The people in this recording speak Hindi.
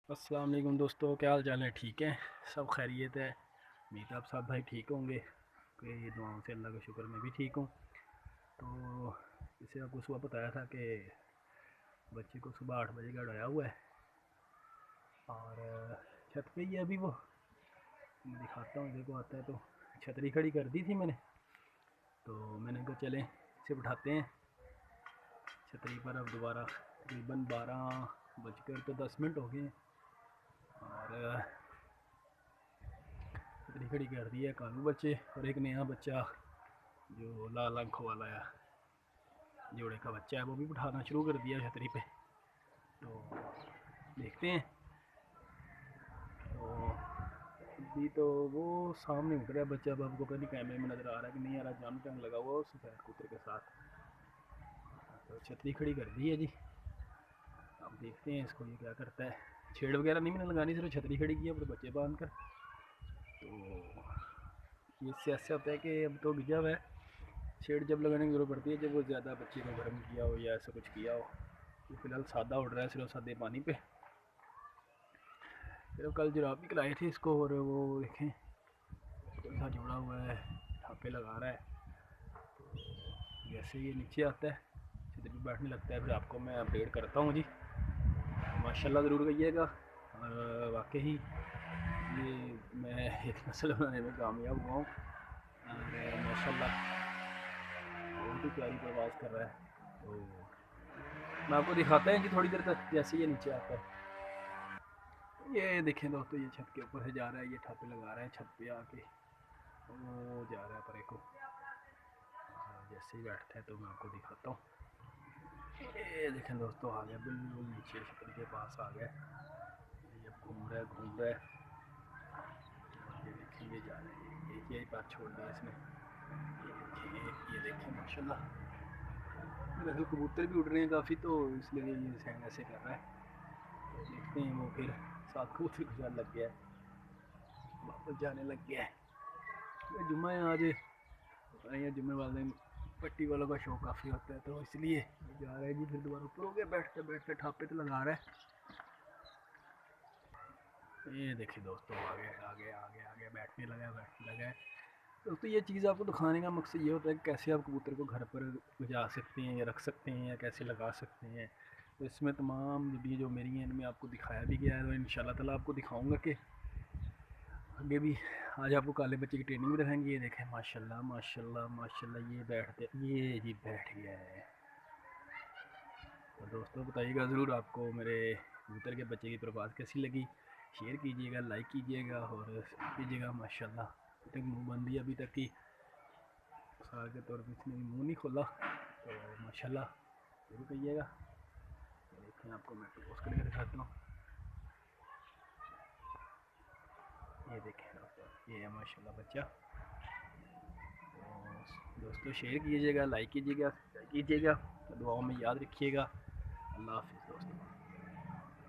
अस्सलाम वालेकुम दोस्तों, क्या हाल चाल है? ठीक है, सब खैरियत है। उम्मीद आप सब भाई ठीक होंगे कि दुआओं से। अल्लाह का शुक्र, मैं भी ठीक हूँ। तो जैसे आपको सुबह बताया था कि बच्चे को सुबह 8 बजे का उठाया हुआ है और छत पे ही है अभी वो। मैं दिखाता हूँ, देखो आता है तो छतरी खड़ी कर दी थी मैंने, तो मैंने कहा चलें इसे उठाते हैं छतरी पर। अब दोबारा तकरीबन 12 बजकर 10 मिनट हो गए हैं और छतरी खड़ी कर दी है। कानू बच्चे और एक नया बच्चा जो लाल आंखों वाला है, जोड़े का बच्चा है, वो भी उठाना शुरू कर दिया छतरी पे। तो देखते हैं। तो अभी तो वो सामने उठ रहा है बच्चा। अब आपको कहीं कैमरे में नज़र आ रहा है कि नहीं आ रहा, जाम टंग लगा हुआ सफ़ेद कुत्ते के साथ। तो छतरी खड़ी कर दी है जी। अब देखते हैं इसको ये क्या करता है। छेड़ वगैरह नहीं मैंने लगानी, सिर्फ छतरी खड़ी की है पर बच्चे बांध कर। तो ये इससे ऐसा होता है कि अब तो गिजा हुआ है, छेड़ जब लगाने की ज़रूरत पड़ती है जब वो ज़्यादा बच्चे को गर्म किया हो या ऐसा कुछ किया हो। ये फ़िलहाल सादा उड़ रहा है, सिर्फ सादे पानी पे। फिर कल जुराब भी कराए थे इसको और वो देखें कैसा जुड़ा हुआ है, छापे लगा रहा है। जैसे ये नीचे आता है छतरी पे बैठने लगता है, फिर आपको मैं अपडेट करता हूँ जी। तो माशाल्लाह ज़रूर कहिएगा। और वाकई ये मैं एक नस्ल बनाने में कामयाब हुआ हूँ और माशाल्लाह बहुत ही प्यारी परवाज़ कर रहा है। तो मैं आपको दिखाता है कि थोड़ी देर तक जैसे ये नीचे आता है। ये देखें दोस्तों, ये छत के ऊपर से जा रहा है, ये छापे लगा रहा है छत पे आके, वो जा रहा है परे को। जैसे ही बैठता है तो मैं आपको दिखाता हूँ। ये देखें दोस्तों, आ गया बिल्कुल नीचे छतरी के पास आ गया। ये अब घूम रहा है घूम रहा है। ये देखें ये जा रहा है, एक यही बात छोड़ दी इसने। ये देखें माशाल्लाह। वैसे कबूतर भी उड़ रहे हैं काफ़ी, तो इसलिए ये सैन ऐसे कर रहा है। तो देखते हैं, वो फिर साथ कबूतर के साथ लग गया है, वापस जाने लग गया है। जुम्मा है आज, यहाँ जुम्मे वाले दिन पट्टी वालों का शौक काफ़ी होता है, तो इसलिए जा रहा है जी। फिर दोबारा ऊपर हो गया, बैठते बैठते ठापे तो लगा रहा है। ये देखिए दोस्तों, आगे आगे आगे आगे बैठने लगा है। दोस्तों ये चीज़ आपको दिखाने का मकसद ये होता है कि कैसे आप कबूतर को घर पर जा सकते हैं या रख सकते हैं या कैसे लगा सकते हैं। तो इसमें तमाम वीडियो जो मेरी हैं इनमें आपको दिखाया भी गया है, और इंशाल्लाह ताला आपको दिखाऊंगा कि आगे भी। आज आपको काले बच्चे की ट्रेनिंग भी दिखाएंगे। ये देखें माशाल्लाह माशाल्लाह माशाल्लाह, ये ये जी बैठ गया है। तो दोस्तों बताइएगा ज़रूर आपको मेरे कबूतर के बच्चे की प्रवास कैसी लगी। शेयर कीजिएगा, लाइक कीजिएगा और कीजिएगा। माशाल्लाह अभी तक मुँह बंद ही, अभी तक की साल के तौर पर इसने मुँह नहीं खोला। तो माशाल्लाह ज़रूर कहिएगा। देखें आपको मैं क्लोज करके दिखाता हूँ। ये देखें दोस्तों, ये है माशाल्लाह बच्चा। तो दोस्तों शेयर कीजिएगा, लाइक कीजिएगा, सब्सक्राइब कीजिएगा, दुआओं में याद रखिएगा। अल्लाह हाफ़िज़ दोस्तों।